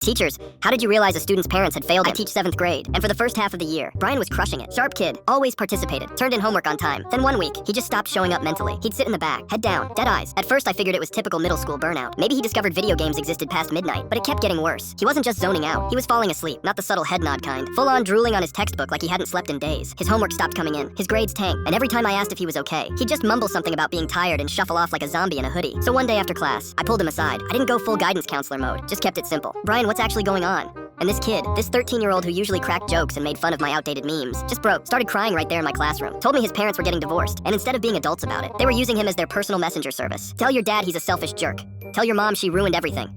Teachers, how did you realize a student's parents had failed him? I teach 7th grade, and for the first half of the year, Brian was crushing it. Sharp kid, always participated, turned in homework on time. Then one week, he just stopped showing up mentally. He'd sit in the back, head down, dead eyes. At first I figured it was typical middle school burnout. Maybe he discovered video games existed past midnight, but it kept getting worse. He wasn't just zoning out, he was falling asleep, not the subtle head nod kind. Full on drooling on his textbook like he hadn't slept in days. His homework stopped coming in, his grades tanked, and every time I asked if he was okay, he'd just mumble something about being tired and shuffle off like a zombie in a hoodie. So one day after class, I pulled him aside. I didn't go full guidance counselor mode, just kept it simple. Brian, what's actually going on? And this kid, this 13-year-old who usually cracked jokes and made fun of my outdated memes, just broke, started crying right there in my classroom. Told me his parents were getting divorced, and instead of being adults about it, they were using him as their personal messenger service. Tell your dad he's a selfish jerk. Tell your mom she ruined everything.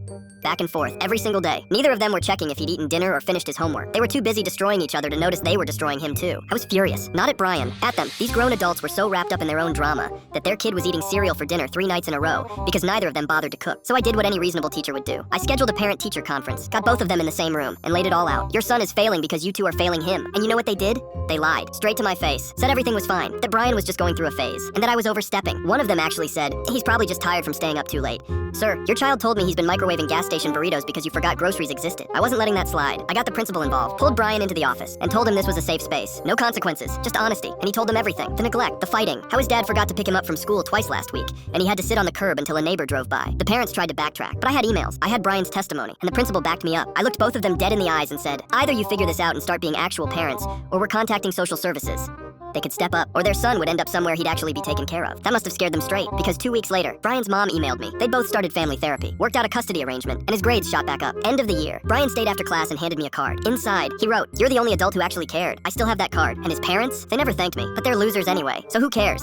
Back and forth, every single day. Neither of them were checking if he'd eaten dinner or finished his homework. They were too busy destroying each other to notice they were destroying him too. I was furious, not at Brian, at them. These grown adults were so wrapped up in their own drama that their kid was eating cereal for dinner 3 nights in a row because neither of them bothered to cook. So I did what any reasonable teacher would do. I scheduled a parent-teacher conference, got both of them in the same room, and laid it all out. Your son is failing because you two are failing him. And you know what they did? They lied, straight to my face, said everything was fine, that Brian was just going through a phase, and that I was overstepping. One of them actually said, he's probably just tired from staying up too late. Sir, your child told me he's been microwaving gas station burritos because you forgot groceries existed. I wasn't letting that slide. I got the principal involved, pulled Brian into the office, and told him this was a safe space. No consequences, just honesty. And he told them everything. The neglect, the fighting, how his dad forgot to pick him up from school twice last week, and he had to sit on the curb until a neighbor drove by. The parents tried to backtrack, but I had emails. I had Brian's testimony, and the principal backed me up. I looked both of them dead in the eyes and said, either you figure this out and start being actual parents, or we're contacting social services. They could step up, or their son would end up somewhere he'd actually be taken care of. That must have scared them straight, because 2 weeks later, Brian's mom emailed me. They'd both started family therapy, worked out a custody arrangement, and his grades shot back up. End of the year. Brian stayed after class and handed me a card. Inside, he wrote, "You're the only adult who actually cared." I still have that card. And his parents? They never thanked me, but they're losers anyway, so who cares?